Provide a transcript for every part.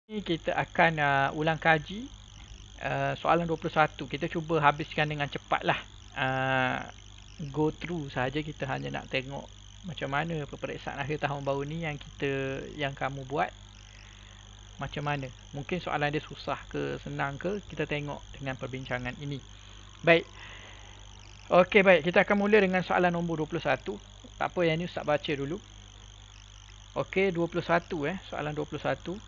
Ini kita akan ulang kaji soalan 21. Kita cuba habiskan dengan cepatlah. Go through saja, kita hanya nak tengok macam mana peperiksaan akhir tahun baru ni yang kamu buat. Macam mana? Mungkin soalan dia susah ke senang ke, kita tengok dengan perbincangan ini. Baik. Okey, baik. Kita akan mula dengan soalan nombor 21. Tak apa, yang ni Ustaz baca dulu. Okey, 21 soalan 21.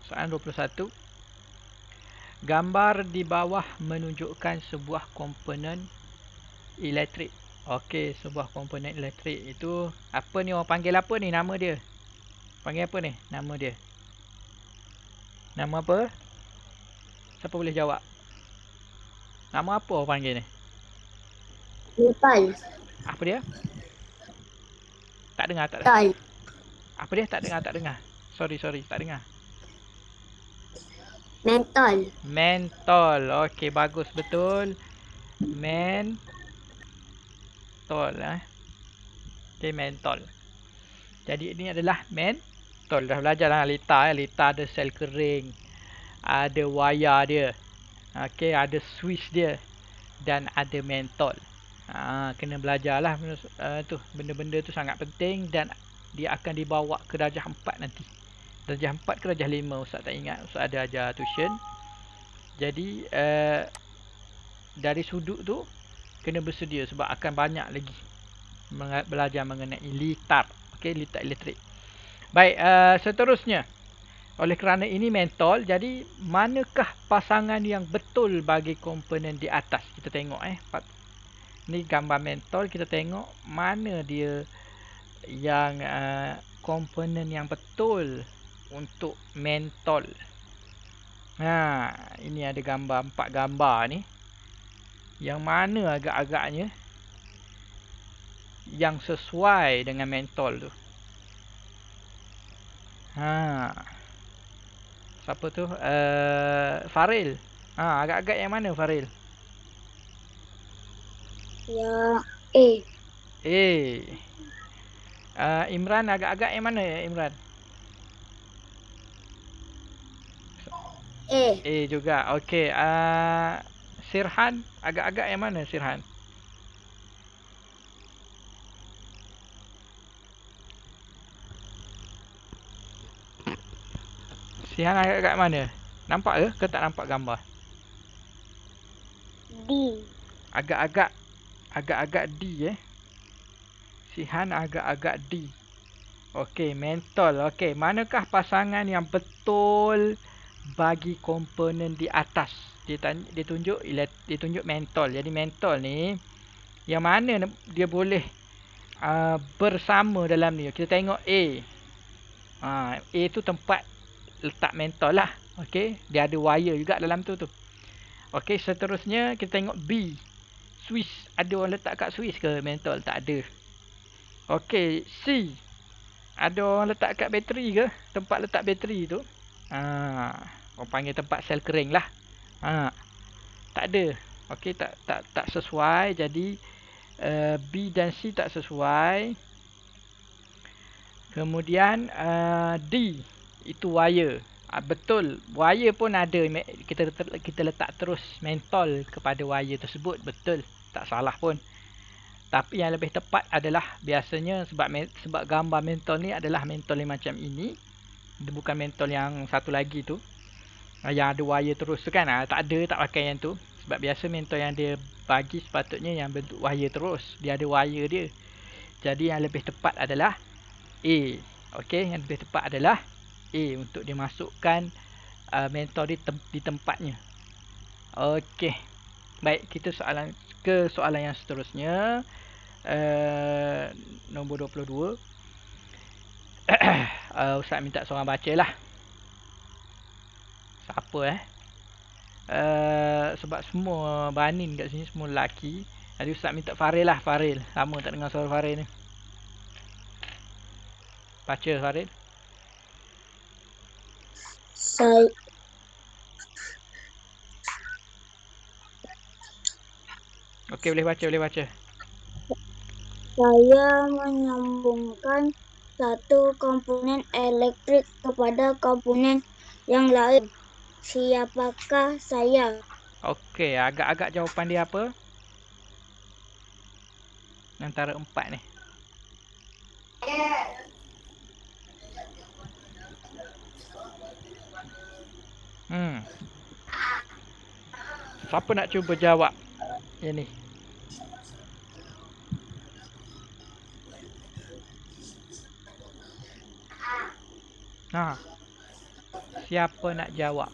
Soalan 21. Gambar di bawah menunjukkan sebuah komponen elektrik. Okey, sebuah komponen elektrik itu apa ni, orang panggil apa ni nama dia? Panggil apa ni nama dia? Nama apa? Siapa boleh jawab? Nama apa orang panggil ni? Metal. Apa dia? Tak dengar. Metal. Apa dia? Tak dengar. Sorry, tak dengar. Mentol. Mentol. Okey, bagus, betul. Mentol Okey, mentol. Jadi ini adalah mentol. Dah belajar lah lita. Lita ada sel kering, ada wayar dia. Okey, ada switch dia dan ada mentol. Kena belajarlah benda-benda tu sangat penting dan dia akan dibawa ke darjah 4 nanti. Darjah 4 ke darjah 5 Ustaz tak ingat. Ustaz ada ajar tuition. Jadi dari sudut tu kena bersedia sebab akan banyak lagi belajar mengenai litar. Okey, litar elektrik. Baik, seterusnya. Oleh kerana ini mentol, jadi manakah pasangan yang betul bagi komponen di atas? Kita tengok ni gambar mentol, kita tengok mana dia yang komponen yang betul untuk mentol. Ini ada gambar, 4 gambar ni. Yang mana agak-agaknya yang sesuai dengan mentol tu? Siapa tu? Faril. Agak-agak yang mana Faril? Ya, A. Imran agak-agak yang mana ya Imran? A. A juga. Okey. Sirhan agak-agak yang mana Sirhan? Sirhan agak-agak mana? Nampak ke tak nampak gambar? D. Agak-agak D Sirhan agak-agak D. Okey, mentol. Okey, manakah pasangan yang betul bagi komponen di atas? Dia tunjuk mentol. Jadi mentol ni yang mana dia boleh bersama dalam ni. Kita tengok A. A tu tempat letak mentol lah. Okey, dia ada wire juga dalam tu. Okey, seterusnya kita tengok B. Switch, ada orang letak kat switch ke mentol? Tak ada. Okey, C. Ada orang letak kat bateri ke? Tempat letak bateri tu. Orang panggil tempat sel kering lah. Tak ada. Okey, tak sesuai. Jadi B dan C tak sesuai. Kemudian D, itu wire. Betul, wire pun ada. Kita letak terus mentol kepada wire tersebut. Betul, tak salah pun. Tapi yang lebih tepat adalah biasanya sebab gambar mentol ni adalah mentol yang macam ini. Dia bukan mentol yang satu lagi tu, yang ada wire terus tu kan. Tak ada, tak pakai yang tu. Sebab biasa mentol yang dia bagi sepatutnya yang bentuk wire terus. Dia ada wire dia. Jadi yang lebih tepat adalah A. Okey, yang lebih tepat adalah A untuk dimasukkan mentol di tempatnya. Okey. Baik, kita ke soalan yang seterusnya. Nombor 22. Ustaz minta seorang baca lah. Siapa sebab semua banin kat sini semua lelaki. Jadi Ustaz minta Faril lah. Faril, lama tak dengar suara Faril ni. Baca Faril. Okey, boleh baca. Saya menyambungkan satu komponen elektrik kepada komponen yang lain. Siapakah saya? Okey, agak-agak jawapan dia apa? Antara 4 ni. Siapa nak cuba jawab yang ni? Siapa nak jawab?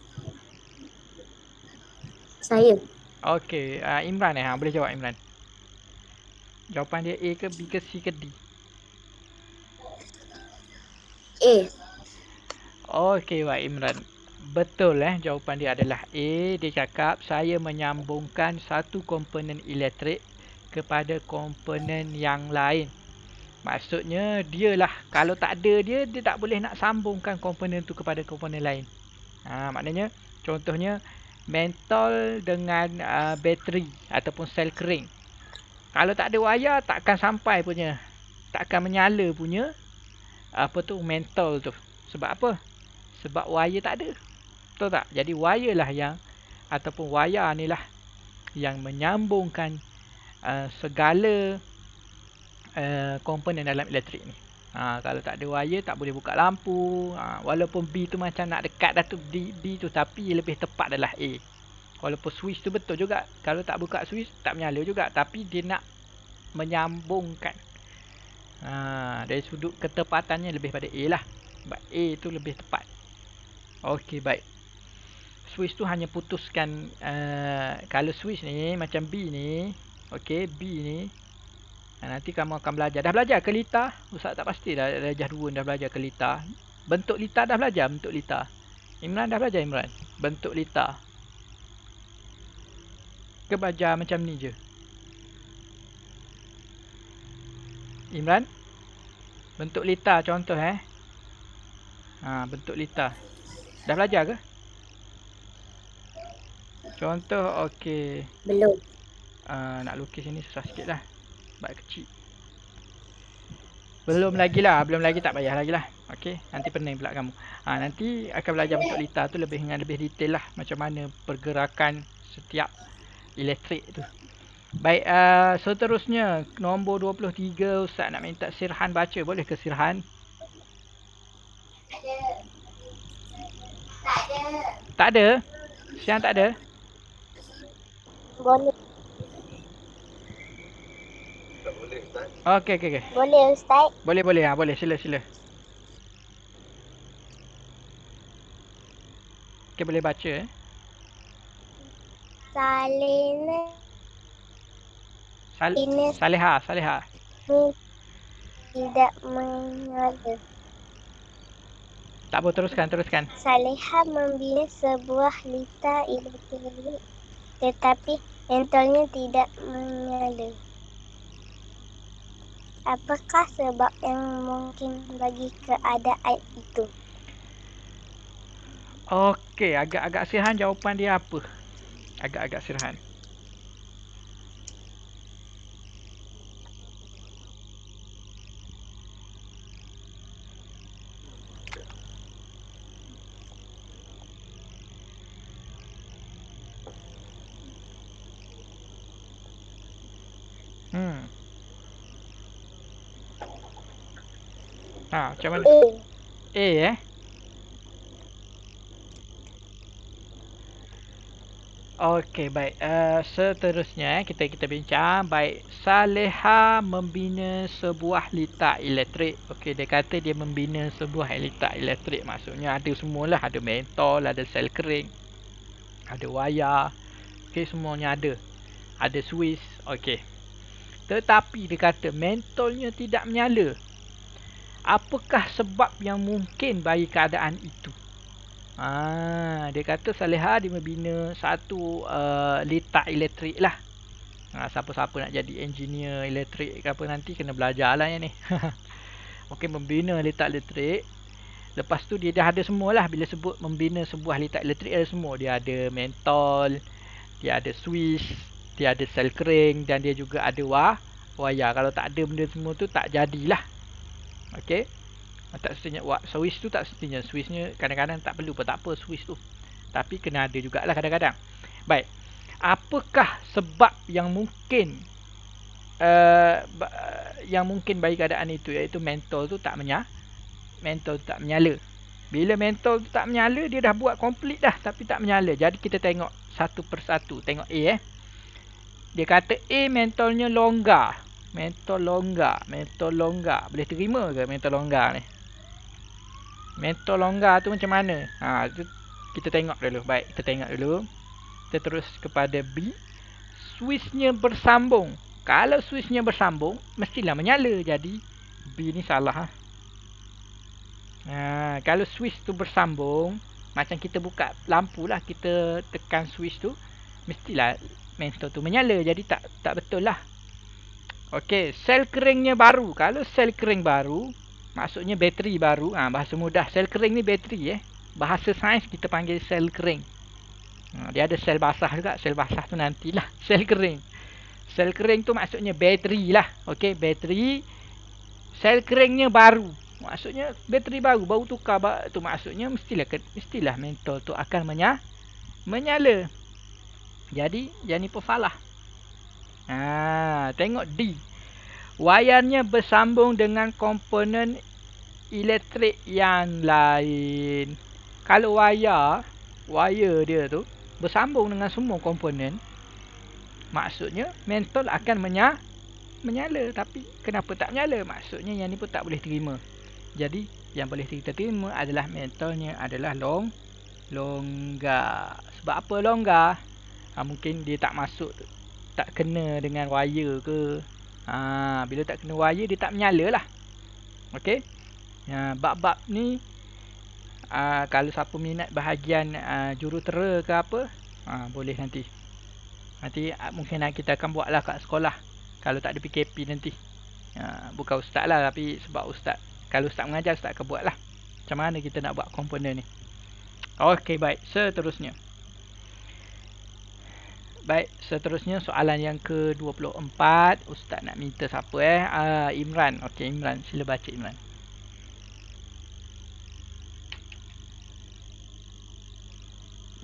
Saya. Okey, Imran boleh jawab Imran. Jawapan dia A ke B ke C ke D? A. Okey, baik Imran. Betul jawapan dia adalah A. Dia cakap saya menyambungkan satu komponen elektrik kepada komponen yang lain. Maksudnya dialah, kalau tak ada dia tak boleh nak sambungkan komponen tu kepada komponen lain. Maknanya contohnya mentol dengan bateri ataupun sel kering. Kalau tak ada wayar tak akan sampai punya, tak akan menyala punya mentol tu. Sebab apa? Sebab wayar tak ada. Betul tak? Jadi wayar lah yang ataupun wayar ni lah yang menyambungkan segala komponen dalam elektrik ni. Kalau tak ada wayar tak boleh buka lampu. Walaupun B tu macam nak dekat dah tu B tu, tapi lebih tepat adalah A. Walaupun switch tu betul juga, kalau tak buka switch tak menyala juga, tapi dia nak menyambungkan. Dari sudut ketepatannya lebih pada A lah. Sebab A tu lebih tepat. Okey, baik. Switch tu hanya putuskan kalau switch ni macam B ni. Okey, B ni nanti kamu akan belajar. Dah belajar ke litar? Ustaz tak pasti dah darjah 2 dah belajar ke litar. Bentuk litar dah belajar, bentuk litar. Imran dah belajar Imran? Bentuk litar. Ke belajar macam ni je? Imran? Bentuk litar contoh bentuk litar. Dah belajar ke? Contoh okey. Belum. Nak lukis ini susah sikit lah. Sebab kecil. Belum lagi tak payah lagi lah. Okey, nanti pening pula kamu. Nanti akan belajar bentuk litar tu lebih detail lah. Macam mana pergerakan setiap elektrik tu. Baik, seterusnya nombor 23 Ustaz nak minta Sirhan baca. Boleh ke Sirhan? Tak ada? Sirhan tak ada? Boleh. Okey. Boleh Ustaz. Boleh. Boleh. Sila. Okey, boleh baca Saleha. Tidak menyala. Tak apa, teruskan. Saleha membina sebuah litar elektrik, tetapi mentolnya tidak menyala. Apakah sebab yang mungkin bagi keadaan itu? Okey, agak-agak Sirhan jawapan dia apa? Agak-agak Sirhan. Macam mana? A Okey, baik. Seterusnya kita bincang. Baik, Saleha membina sebuah litar elektrik. Okey, dia kata dia membina sebuah litar elektrik. Maksudnya ada semualah. Ada mentol, ada sel kering, ada wayar. Okey, semuanya ada. Ada switch. Okey. Tetapi dia kata mentolnya tidak menyala. Apakah sebab yang mungkin bagi keadaan itu? Dia kata Saleha dia membina satu litar elektrik lah. Siapa-siapa nak jadi engineer elektrik ke apa nanti kena belajar lah yang ni. Okey, membina litar elektrik. Lepas tu dia dah ada semualah. Bila sebut membina sebuah litar elektrik ada semua. Dia ada mentol, dia ada switch, dia ada sel kering dan dia juga ada wayar. Kalau tak ada benda semua tu tak jadilah. Okey. Tak semestinya switch tu, tak semestinya switchnya kadang-kadang tak perlu pun tak apa switch tu. Tapi kena ada jugalah kadang-kadang. Baik. Apakah sebab yang mungkin bagi keadaan itu, iaitu mentol tu tak menyala. Bila mentol tu tak menyala, dia dah buat komplit dah tapi tak menyala. Jadi kita tengok satu persatu. Tengok A Dia kata A mentolnya longgar. Mentol longgar. Boleh terima ke mentol longgar ni? Mentol longgar tu macam mana? Tu kita tengok dulu. Baik, kita tengok dulu. Kita terus kepada B. Switchnya bersambung. Kalau switchnya bersambung, mestilah menyala. Jadi B ni salah. Kalau switch tu bersambung, macam kita buka lampu lah, kita tekan switch tu, mestilah mentol tu menyala. Jadi tak betul lah. Okey, sel keringnya baru. Kalau sel kering baru, maksudnya bateri baru. Bahasa mudah, sel kering ni bateri. Bahasa sains kita panggil sel kering. Dia ada sel basah juga. Sel basah tu nantilah sel kering. Sel kering tu maksudnya bateri lah. Okey, bateri. Sel keringnya baru. Maksudnya bateri baru tukar tu, maksudnya mestilah mentol tu akan menyala. Jadi yang ni pun salah. Tengok D. Wayarnya bersambung dengan komponen elektrik yang lain. Kalau wayar dia tu bersambung dengan semua komponen, maksudnya mentol akan menyala. Tapi kenapa tak menyala? Maksudnya yang ni pun tak boleh terima. Jadi yang boleh kita terima adalah mentolnya adalah longgar. Sebab apa longgar? Mungkin dia tak masuk, tak kena dengan wire ke. Bila tak kena wire, dia tak menyala lah. Okey. Bab-bab ni kalau siapa minat bahagian jurutera ke apa, boleh nanti mungkin kita akan buat lah kat sekolah kalau tak ada PKP nanti. Bukan ustaz lah, tapi sebab ustaz, kalau ustaz mengajar, ustaz akan buat lah macam mana kita nak buat komponen ni. Okey, baik. Seterusnya soalan yang ke-24. Ustaz nak minta siapa Imran. Okey, Imran, sila baca Imran.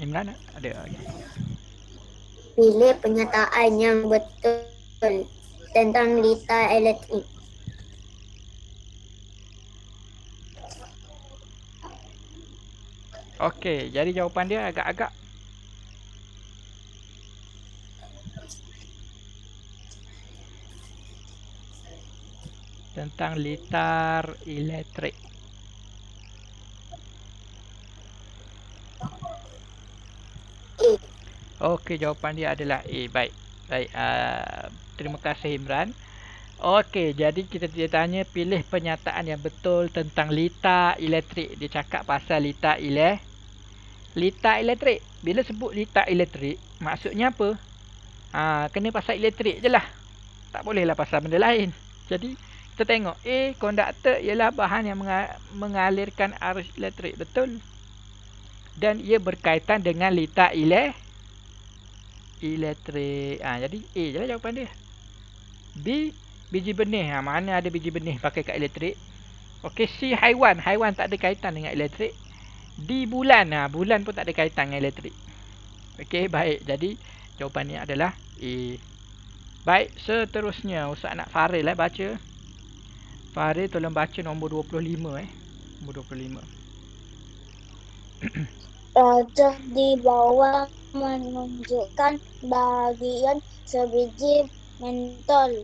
Imran ada? Okay. Pilih pernyataan yang betul tentang litar elektrik. Okey, jadi jawapan dia agak-agak tentang litar elektrik. Okey, jawapan dia adalah A. Baik. Terima kasih Imran. Okey, jadi dia tanya pilih pernyataan yang betul tentang litar elektrik. Dia cakap pasal litar elektrik. Bila sebut litar elektrik, maksudnya apa? Kena pasal elektrik je lah. Tak boleh lah pasal benda lain. Jadi kita tengok A, konduktor ialah bahan yang mengalirkan arus elektrik. Betul. Dan ia berkaitan dengan litar elektrik. Jadi A je lah jawapan dia. B, biji benih. Mana ada biji benih pakai kat elektrik. Okey, C, haiwan. Haiwan tak ada kaitan dengan elektrik. D, bulan. Bulan pun tak ada kaitan dengan elektrik. Okey, baik. Jadi jawapannya adalah A. Baik, seterusnya Ustaz nak Faril baca. Faril tolong baca nombor 25 Nombor 25. Rajah di bawah menunjukkan bagian sebiji mentol.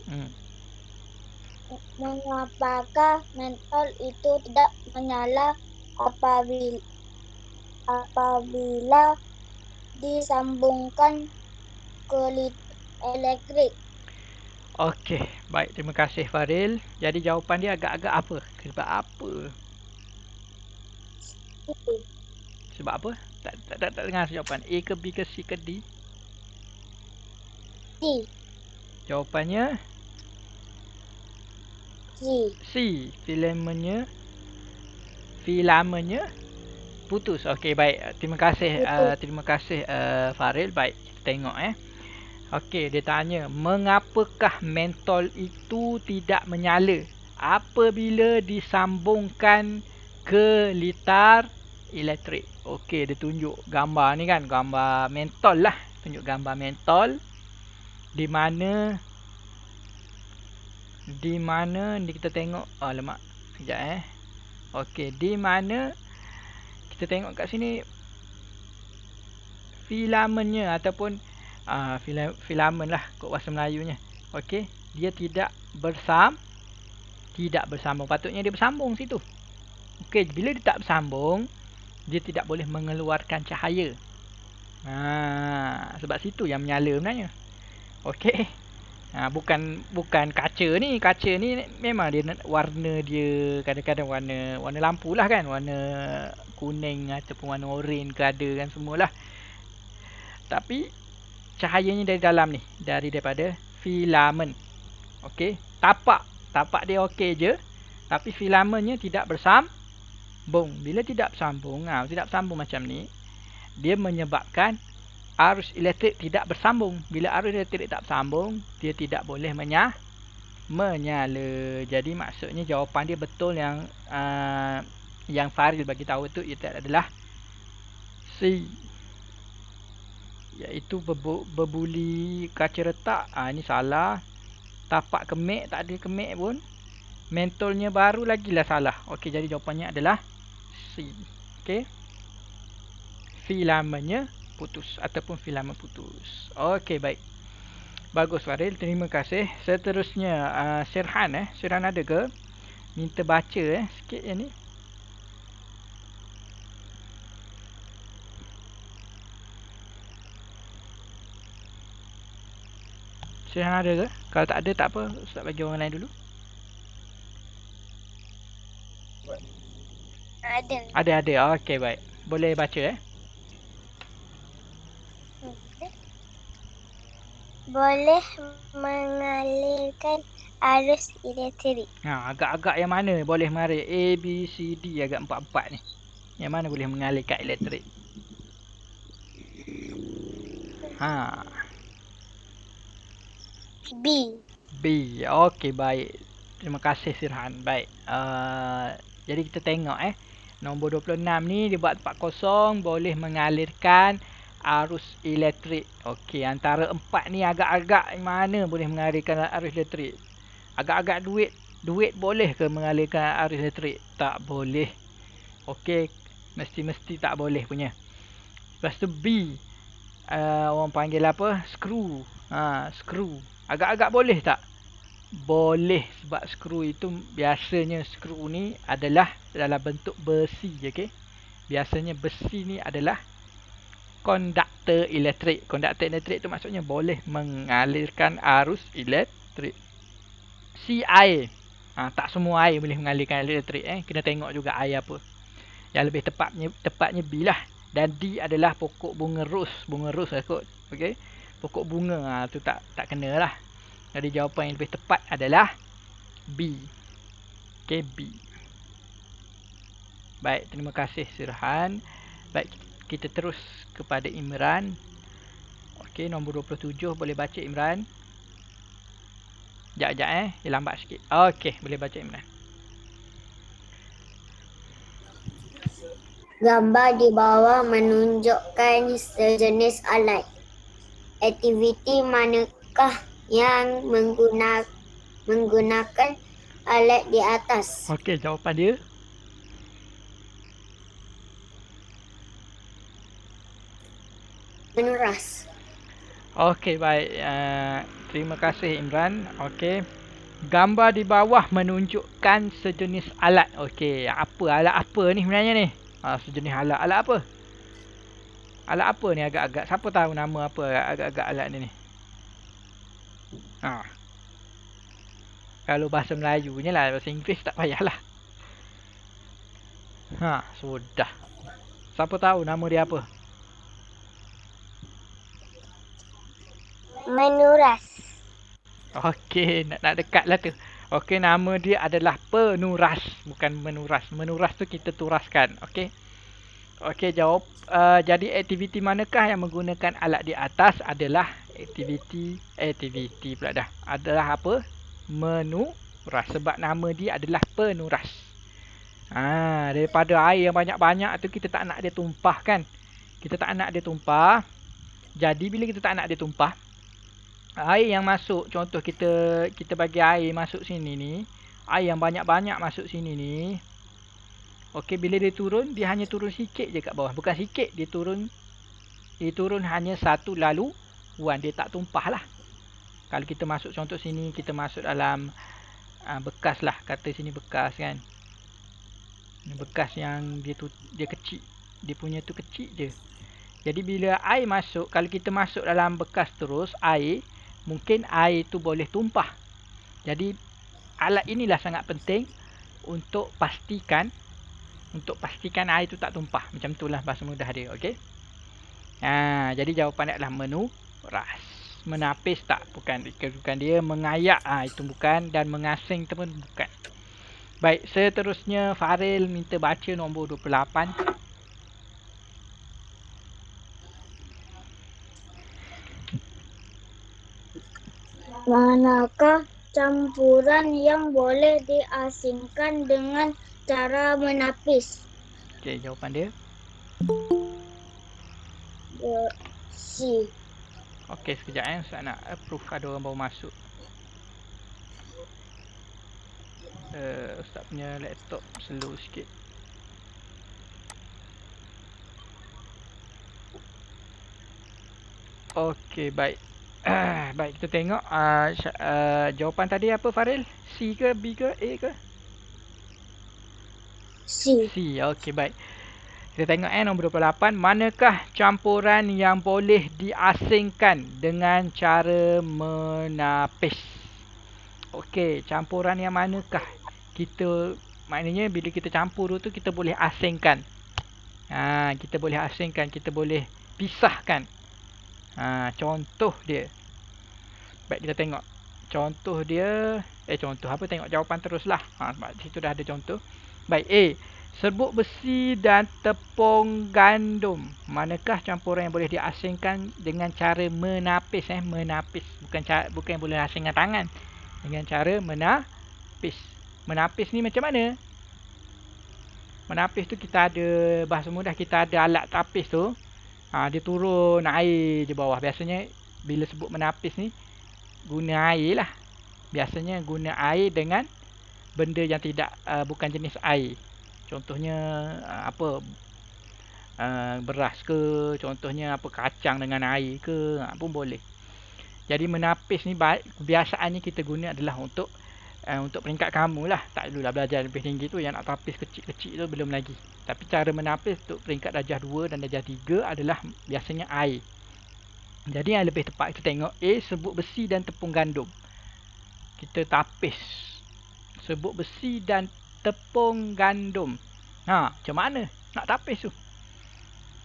Mengapakah mentol itu tidak menyala apabila disambungkan ke litar elektrik? Okey, baik, terima kasih Faril. Jadi jawapan dia agak-agak apa? Sebab apa? Sebab apa? Tak dengar jawapan. A ke B ke C ke D? C. Jawapannya C. Filamennya putus. Okey, baik. Terima kasih Faril. Baik, kita tengok Okey, dia tanya, mengapakah mentol itu tidak menyala? apabila disambungkan ke litar elektrik. Okey, dia tunjuk gambar ni kan, gambar mentol lah. Tunjuk gambar mentol di mana ni kita tengok, lemak sekejap okey, di mana kita tengok kat sini filamennya ataupun filamen lah kot bahasa Melayunya. Okey, dia tidak bersambung. Patutnya dia bersambung situ. Okey, bila dia tak bersambung, dia tidak boleh mengeluarkan cahaya. Sebab situ yang menyala sebenarnya. Okey. Bukan kaca ni. Kaca ni memang dia warna dia kadang-kadang warna lampu lah kan, warna kuning ataupun warna oranye ke ada kan semualah. Tapi cahayanya dari dalam ni, daripada filamen. Okey, tapak dia okey je, tapi filamennya tidak bersambung. Bila tidak bersambung, macam ni, dia menyebabkan arus elektrik tidak bersambung. Bila arus elektrik tak bersambung, dia tidak boleh menyala. Jadi maksudnya jawapan dia betul yang Faril bagi tahu tu adalah C, iaitu berbuli kaca retak. Ini salah. Tapak kemik, tak ada kemik pun. Mentolnya baru lagilah salah. Okey, jadi jawapannya adalah C. Okey, filamennya putus ataupun filamen putus. Okey, baik. Bagus Faril, terima kasih. Seterusnya Sirhan Sirhan ada ke? Minta baca sikit yang ni. Sirhan ada ke? Kalau tak ada tak apa, Ustaz bagi orang lain dulu. Ada. Okey, baik. Boleh baca Boleh mengalirkan arus elektrik. Agak-agak yang mana boleh mengalir? A, B, C, D, agak 4 ni. Yang mana boleh mengalirkan elektrik? B. Okey, baik. Terima kasih Sirhan. Baik. Jadi kita tengok nombor 26 ni dia buat 40 boleh mengalirkan arus elektrik. Okey, antara 4 ni agak-agak mana boleh mengalirkan arus elektrik? Agak-agak duit boleh ke mengalirkan arus elektrik? Tak boleh. Okey, mesti tak boleh punya. Lepas tu B, orang panggil apa? Skru. Skru. Agak-agak boleh tak? Boleh, sebab skru itu biasanya skru ni adalah dalam bentuk besi. Okey, biasanya besi ni adalah konduktor elektrik. Konduktor elektrik tu maksudnya boleh mengalirkan arus elektrik. C, air. Tak semua air boleh mengalirkan elektrik. Kena tengok juga air apa. Yang lebih tepatnya B lah. Dan D adalah pokok bunga ros. Bunga ros lah kot. Okey, pokok bunga tu tak kena lah. Jadi jawapan yang lebih tepat adalah B. Okey, B. Baik, terima kasih Sirhan. Baik, kita terus kepada Imran. Okey, nombor 27 boleh baca Imran. Sekejap dia lambat sikit. Okey, boleh baca Imran. Gambar di bawah menunjukkan sejenis alat. Aktiviti manakah yang menggunakan alat di atas? Okey, jawapan dia menuras. Okey, baik. Terima kasih Imran. Okey, gambar di bawah menunjukkan sejenis alat. Okey, alat apa ni sebenarnya ni? Sejenis alat apa? Alat apa ni agak-agak? Siapa tahu nama apa agak-agak alat ni? Kalau bahasa Melayunya lah, bahasa Inggeris tak payahlah. Sudah. Siapa tahu nama dia apa? Menuras. Okey, nak dekat lah tu. Okey, nama dia adalah penuras, bukan menuras. Menuras tu kita turaskan. Okey. Okey, jawab. Jadi aktiviti manakah yang menggunakan alat di atas adalah aktiviti pula dah. Adalah apa? Ras sebab nama dia adalah penuras. Daripada air yang banyak-banyak tu kita tak nak dia tumpah kan. Kita tak nak dia tumpah. Jadi bila kita tak nak dia tumpah, air yang masuk, contoh kita bagi air masuk sini ni, air yang banyak-banyak masuk sini ni. Okey, bila dia hanya turun sikit je kat bawah. Bukan sikit, dia turun hanya satu laluan, dia tak tumpah lah. Kalau kita masuk contoh sini, kita masuk dalam bekas lah, kata sini bekas kan. Bekas yang dia kecil, dia punya tu kecil je. Jadi bila air masuk, kalau kita masuk dalam bekas terus air, mungkin air tu boleh tumpah. Jadi alat inilah sangat penting untuk pastikan air tu tak tumpah. Macam itulah bahasa mudah dia, okey. Jadi jawapan dia adalah menuras. Menapis tak, bukan dia mengayak, itu bukan, dan mengasing tu pun bukan. Baik, seterusnya Faril minta baca nombor 28. Manakah campuran yang boleh diasingkan dengan cara menapis? Okey, jawapan dia C. okey, sekejap saya nak approve, ada orang baru masuk. Ustaz punya laptop slow sikit. Okey, baik. Baik, kita tengok jawapan tadi apa Faril? C ke, B ke, A ke? C. C. Okey, baik. Kita tengok nombor 28. Manakah campuran yang boleh diasingkan dengan cara menapis? Okey, campuran yang manakah? Maknanya bila kita campur tu kita boleh asingkan. Kita boleh asingkan, kita boleh pisahkan. Contoh dia. Baik, kita tengok. Contoh dia, tengok jawapan teruslah. Sebab situ dah ada contoh. Baik, A. Serbuk besi dan tepung gandum. Manakah campuran yang boleh diasingkan dengan cara menapis? Menapis. Bukan yang boleh asing dengan tangan. Dengan cara menapis. Menapis ni macam mana? Menapis tu kita ada, bahasa mudah kita ada alat tapis tu. Dia turun air je bawah. Biasanya bila sebut menapis ni, guna air lah. Biasanya guna air dengan benda yang tidak bukan jenis air. Contohnya beras ke, contohnya kacang dengan air ke, pun boleh. Jadi menapis ni kebiasaannya kita guna adalah untuk peringkat kamu lah. Tak dululah belajar lebih tinggi tu, yang nak tapis kecil-kecil tu belum lagi. Tapi cara menapis untuk peringkat darjah 2 dan darjah 3 adalah biasanya air. Jadi yang lebih tepat kita tengok A, serbuk besi dan tepung gandum. Kita tapis serbuk besi dan tepung gandum. Macam mana nak tapis tu?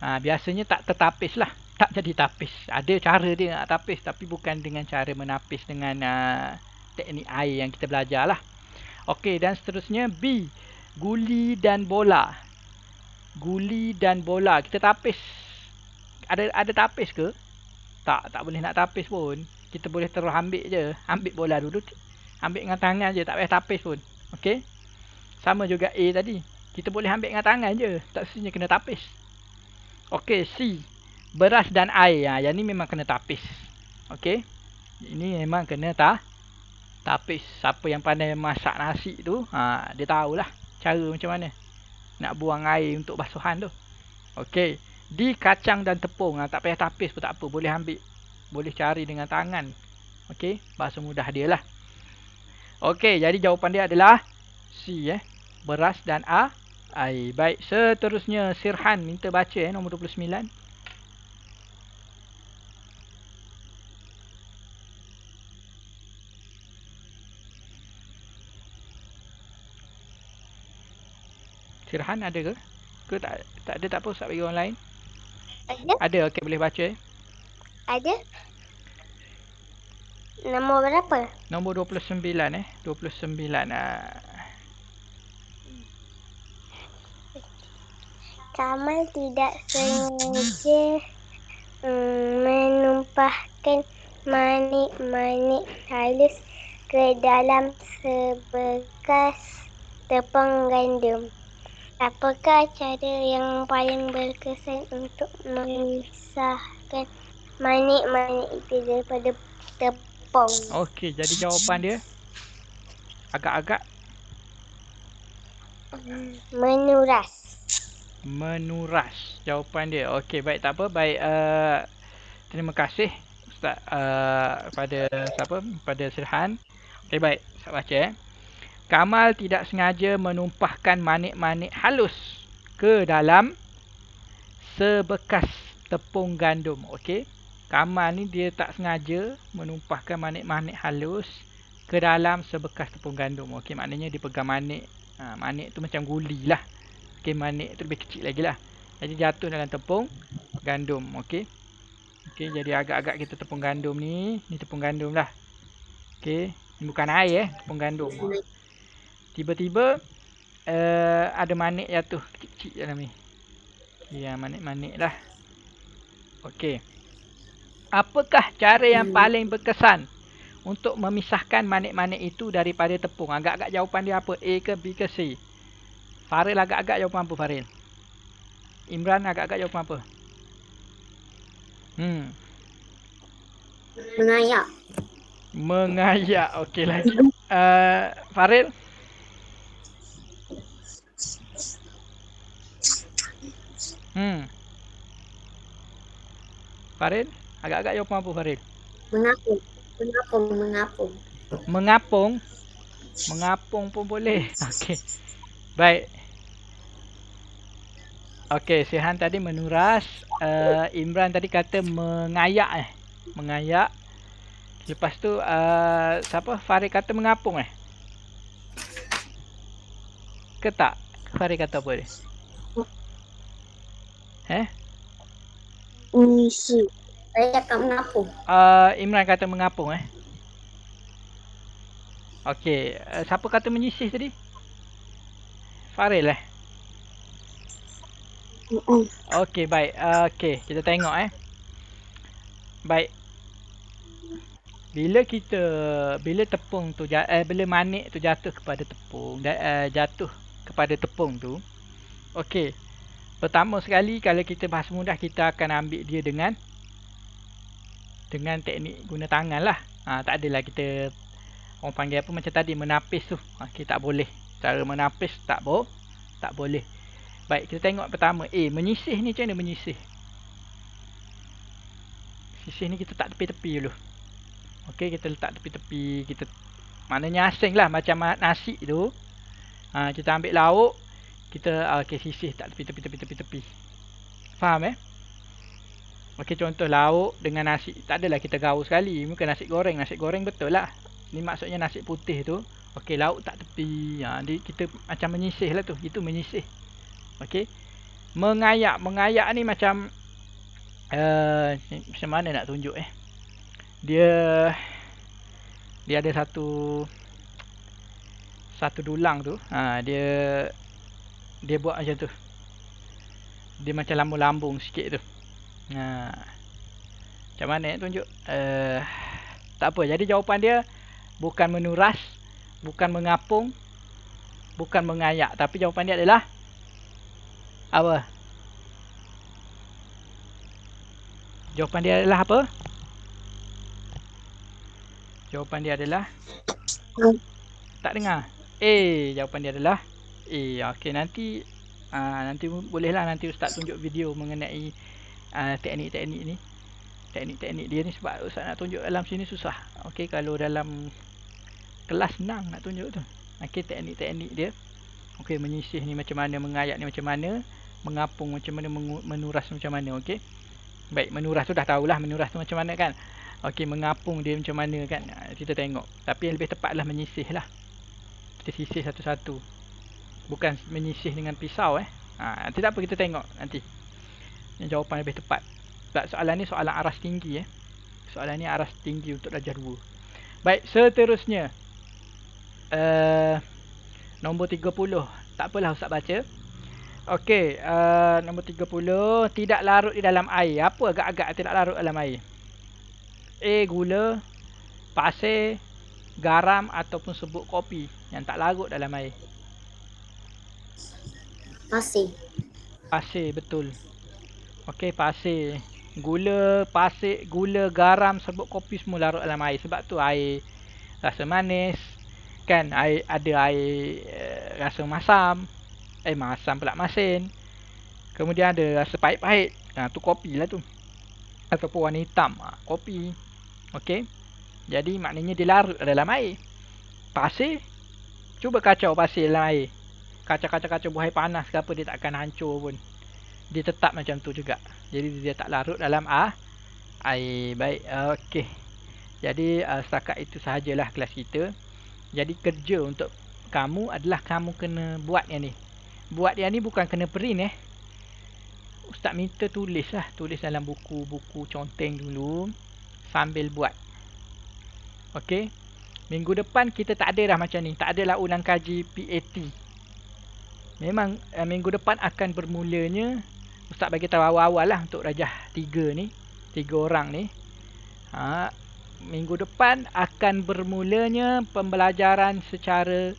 Biasanya tak tertapis lah. Tak jadi tapis. Ada cara dia nak tapis, tapi bukan dengan cara menapis dengan teknik air yang kita belajar lah. Okey, dan seterusnya B. Guli dan bola. Guli dan bola. Kita tapis. Ada tapis ke? Tak boleh nak tapis pun. Kita boleh terus ambil je. Ambil bola dulu. Ambil dengan tangan je. Tak payah tapis pun. Okey. Sama juga A tadi. Kita boleh ambil dengan tangan je. Tak semestinya kena tapis. Okey, C. Beras dan air. Yang ni memang kena tapis. Okey. Ini memang kena tapis. Siapa yang pandai masak nasi tu, dia tahulah cara macam mana nak buang air untuk basuhan tu. Okey. Di kacang dan tepung, tak payah tapis pun tak apa, boleh ambil. Boleh cari dengan tangan. Okey, bahasa mudah dia lah. Okey, jadi jawapan dia adalah C, beras dan air. Baik, seterusnya Sirhan minta baca nombor 29. Sirhan ada ke? Ke tak ada, tak apa, Ustaz bagi orang lain. Ada, okey, boleh baca. Ada. Nombor berapa? Nombor 29 29. Kamal tidak sengaja menumpahkan manik-manik halus ke dalam sebekas tepung gandum. Apakah cara yang paling berkesan untuk memisahkan manik-manik itu daripada tepung? Okey, jadi jawapan dia agak-agak Menuras. menuras. Jawapan dia. Okey, baik, tak apa. Baik, terima kasih Ustaz pada siapa? Pada Sirhan. Okey, baik. Saya baca Kamal tidak sengaja menumpahkan manik-manik halus ke dalam sebekas tepung gandum. Okey. Kamal ni dia tak sengaja menumpahkan manik-manik halus ke dalam sebekas tepung gandum. Okey, maknanya dia pegang manik. Manik tu macam guli lah. Okey, manik tu lebih kecil lagi lah. Jadi jatuh dalam tepung gandum. Okey. Okey, jadi agak-agak kita tepung gandum ni. Ni tepung gandum lah. Okey. Ni bukan air tepung gandum. Tiba-tiba ada manik jatuh kecil-kecil dalam ni. Okey, manik-manik lah. Okey. Apakah cara yang paling berkesan untuk memisahkan manik-manik itu daripada tepung? Agak-agak jawapan dia apa? A ke B ke C? Faril agak-agak jawapan apa Faril? Imran agak-agak jawapan apa? Mengayak. Mengayak. Okey, lagi. Faril? Faril? Agak-agak jawapan apa Faril? Mengapung. Mengapung. Mengapung? Mengapung pun boleh. Okey. Baik. Okey, Sirhan tadi menuras. Imran tadi kata mengayak Mengayak. Lepas tu siapa? Faril kata mengapung Ke tak? Faril kata apa dia? Mengisi. Saya akan mengapung. Imran kata mengapung Okey, siapa kata menyisih tadi? Faril Okey, baik. Okey, kita tengok Baik. Bila tepung tu bila manik tu jatuh kepada tepung, jatuh kepada tepung tu. Okey. Pertama sekali kalau kita bahasa mudah, kita akan ambil dia dengan teknik guna tangan lah. Tak adalah kita orang panggil apa macam tadi menapis tu. Okey, tak boleh. Cara menapis tak boleh. Baik, kita tengok pertama menyisih ni macam mana menyisih? Sisih ni kita tak tepi-tepi dulu. Okey, kita letak tepi-tepi, kita maknanya asing lah macam nasi tu. Kita ambil lauk, kita sisih tak tepi-tepi. Faham Okey, contoh lauk dengan nasi, tak adalah kita gaul sekali. Bukan nasi goreng betul lah. Ni maksudnya nasi putih tu. Okey, lauk tak tepi. Kita macam menyisih lah tu. Itu menyisih. Okey. Mengayak ni macam macam mana nak tunjuk Dia ada satu dulang tu. Dia buat macam tu. Dia macam lambung-lambung sikit tu. Macam mana tunjuk? Tak apa. Jadi jawapan dia bukan menuras, bukan mengapung, bukan mengayak, tapi jawapan dia adalah apa? Jawapan dia adalah apa? Jawapan dia adalah tak dengar. Jawapan dia adalah okey, nanti bolehlah nanti Ustaz tunjuk video mengenai teknik-teknik ni. Teknik-teknik dia ni sebab Ustaz nak tunjuk dalam sini susah. Okey, kalau dalam kelas senang nak tunjuk tu. Okey, teknik-teknik dia. Okey, menyisih ni macam mana, mengayak ni macam mana, mengapung macam mana, menuras macam mana. Okey. Baik, menuras tu dah tahulah menuras tu macam mana kan. Okey, mengapung dia macam mana kan. Kita tengok. Tapi yang lebih tepatlah menyisih lah. Kita sisih satu-satu. Bukan menyisih dengan pisau nanti tak apa, kita tengok nanti. Yang jawapan lebih tepat. Sebab soalan ni soalan aras tinggi Soalan ni aras tinggi untuk darjah 2. Baik, seterusnya. Nombor 30. Tak apalah Ustaz baca. Okey, nombor 30, tidak larut di dalam air. Apa agak-agak tidak larut dalam air? A. Gula, pasir, garam ataupun serbuk kopi yang tak larut dalam air? Pasir. Pasir, betul. Okey, pasir. Gula, pasir, gula, garam, serbuk kopi semua larut dalam air. Sebab tu air rasa manis. Kan, air ada air rasa masam. Masam pula, masin. Kemudian ada rasa pahit-pahit. Tu kopi lah tu. Ataupun warna hitam, kopi. Okey. Jadi maknanya dia larut dalam air. Pasir, cuba kacau pasir dalam air. Kacau-kacau buah air panas ke apa, dia tak akan hancur pun. Dia tetap macam tu juga. Jadi dia tak larut dalam air. Baik, okey. Jadi setakat itu sahajalah kelas kita. Jadi kerja untuk kamu adalah kamu kena buat yang ni. Buat yang ni bukan kena print Ustaz minta tulis lah. Tulis dalam buku-buku conteng dulu sambil buat. Okey. Minggu depan kita tak ada dah macam ni. Tak adalah ulang kaji PAT. Memang minggu depan akan bermulanya. Ustaz bagi tahu awal-awal lah untuk Rajah 3 ni. 3 orang ni. Minggu depan akan bermulanya pembelajaran secara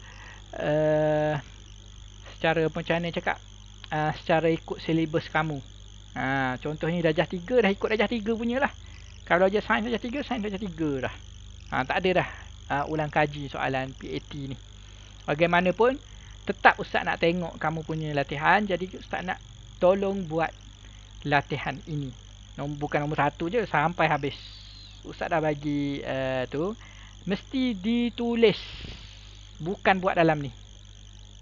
macam mana cakap, secara ikut silibus kamu. Contohnya Darjah 3 dah ikut Darjah 3 punya lah. Kalau Darjah Sains Darjah 3, Sains Darjah 3 dah. Tak ada dah ulang kaji soalan PAT ni. Bagaimanapun tetap Ustaz nak tengok kamu punya latihan. Jadi Ustaz nak tolong buat latihan ini. Bukan nombor 1 je, sampai habis. Ustaz dah bagi tu. Mesti ditulis. Bukan buat dalam ni.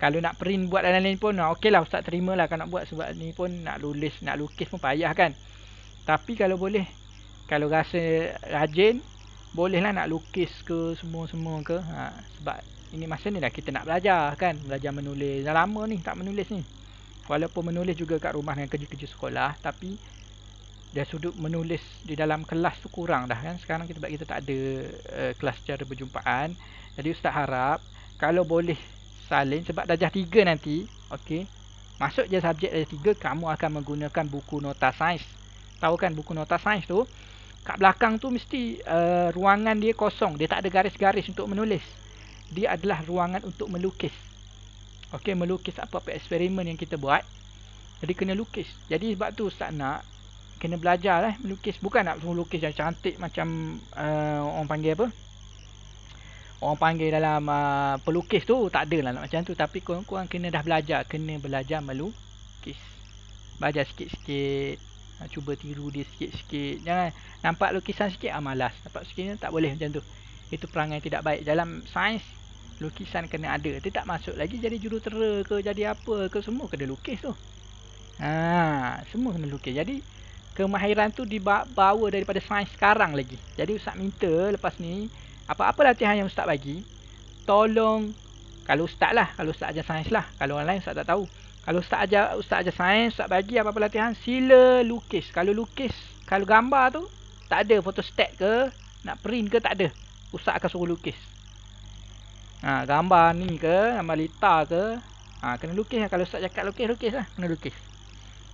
Kalau nak print buat dalam ni pun okey lah, Ustaz terima lah kalau nak buat. Sebab ni pun nak lukis pun payah kan. Tapi kalau boleh, kalau rasa rajin, bolehlah nak lukis ke semua ke. Sebab ini masa ni dah kita nak belajar kan. Belajar menulis. Dah lama ni tak menulis ni. Walaupun menulis juga kat rumah dengan kerja-kerja sekolah. Tapi dari sudut menulis di dalam kelas tu kurang dah kan. Sekarang kita tak ada kelas secara berjumpaan. Jadi Ustaz harap kalau boleh salin, sebab Darjah 3 nanti, okey, masuk je subjek Darjah 3, kamu akan menggunakan buku nota sains. Tahu kan buku nota sains tu, kat belakang tu mesti ruangan dia kosong. Dia tak ada garis-garis untuk menulis. Dia adalah ruangan untuk melukis. Okey, melukis apa-apa eksperimen yang kita buat. Jadi kena lukis. Jadi sebab tu Ustaz nak kena belajar lah melukis. Bukan nak melukis yang cantik macam orang panggil apa, orang panggil dalam pelukis tu. Tak ada lah nak macam tu. Tapi korang kena dah belajar. Kena belajar melukis. Belajar sikit-sikit. Cuba tiru dia sikit-sikit. Jangan nampak lukisan sikit, malas. Nampak sikit tak boleh macam tu. Itu perangai tidak baik. Dalam sains, lukisan kena ada. Dia tak masuk lagi jadi jurutera ke, jadi apa ke, semua kena lukis tu. Semua kena lukis. Jadi kemahiran tu dibawa daripada sains sekarang lagi. Jadi Ustaz minta lepas ni, apa-apa latihan yang Ustaz bagi, tolong, kalau Ustaz lah, kalau Ustaz ajar sains lah, kalau orang lain Ustaz tak tahu. Kalau Ustaz ajar sains, Ustaz bagi apa-apa latihan, sila lukis. Kalau lukis, kalau gambar tu tak ada photostat ke, nak print ke, tak ada. Ustaz akan suruh lukis. Gambar ni ke, gambar lita ke, kena lukis lah. Kalau Ustaz cakap lukis, lukis lah. Kena lukis.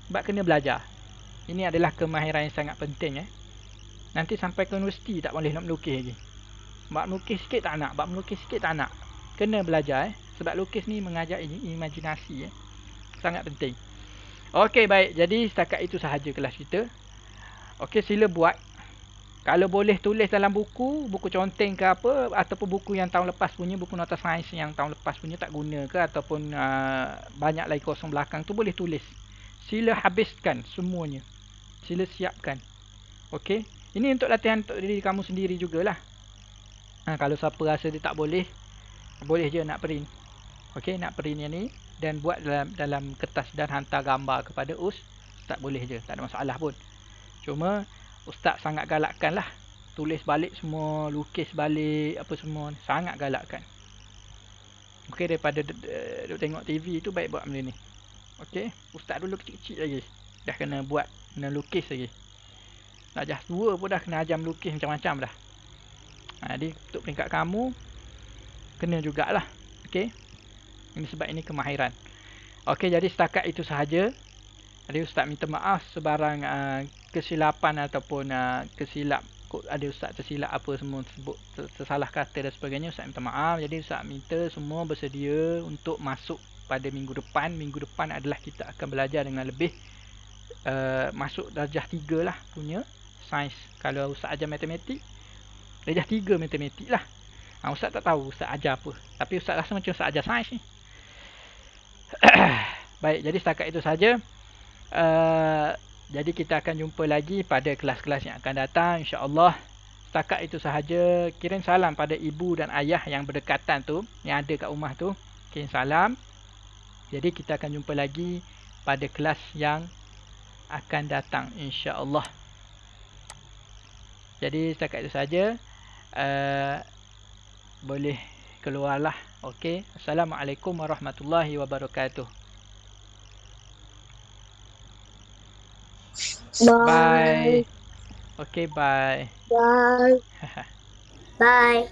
Sebab kena belajar. Ini adalah kemahiran yang sangat penting. Nanti sampai ke universiti tak boleh nak melukis lagi. Bab melukis sikit tak nak. Bab melukis sikit tak nak. Kena belajar. Sebab lukis ni mengajar imajinasi. Sangat penting. Okey, baik. Jadi setakat itu sahaja kelas kita. Okey, sila buat. Kalau boleh tulis dalam buku conteng ke apa, ataupun buku yang tahun lepas punya, buku nota sains yang tahun lepas punya tak guna ke, ataupun banyak lagi kosong belakang tu, boleh tulis. Sila habiskan semuanya. Sila siapkan. Okey. Ini untuk latihan untuk diri kamu sendiri jugalah. Kalau siapa rasa dia tak boleh, boleh je nak print. Okey, nak print yang ni dan buat dalam kertas dan hantar gambar kepada Ustaz, boleh je, tak ada masalah pun. Cuma Ustaz sangat galakkan lah. Tulis balik semua, lukis balik apa semua, sangat galakkan. Okey, daripada tengok TV tu baik buat benda ni. Okey, Ustaz dulu kecil-kecil lagi dah kena buat, kena lukis lagi. Darjah 2 pun dah kena ajar melukis macam-macam dah. Jadi untuk peringkat kamu kena jugalah. Okey. Ini sebab ini kemahiran. Okey, jadi setakat itu sahaja. Jadi Ustaz minta maaf sebarang kesilapan ataupun kesilap takut ada ustaz tersilap apa semua, sebut tersalah kata dan sebagainya, ustaz minta maaf. Jadi ustaz minta semua bersedia untuk masuk pada minggu depan. Minggu depan adalah kita akan belajar dengan lebih masuk darjah 3 lah punya sains. Kalau ustaz ajar matematik, darjah 3 matematik lah. Ustaz tak tahu ustaz ajar apa, tapi ustaz rasa macam ustaz ajar sains ni. Baik, jadi setakat itu saja. Jadi kita akan jumpa lagi pada kelas-kelas yang akan datang, insya-Allah. Setakat itu sahaja. Kirim salam pada ibu dan ayah yang berdekatan tu, yang ada kat rumah tu. Kirim salam. Jadi kita akan jumpa lagi pada kelas yang akan datang, insya-Allah. Jadi setakat itu saja. Boleh keluarlah. Okey. Assalamualaikum warahmatullahi wabarakatuh. Bye. Okay, bye. Bye. Bye.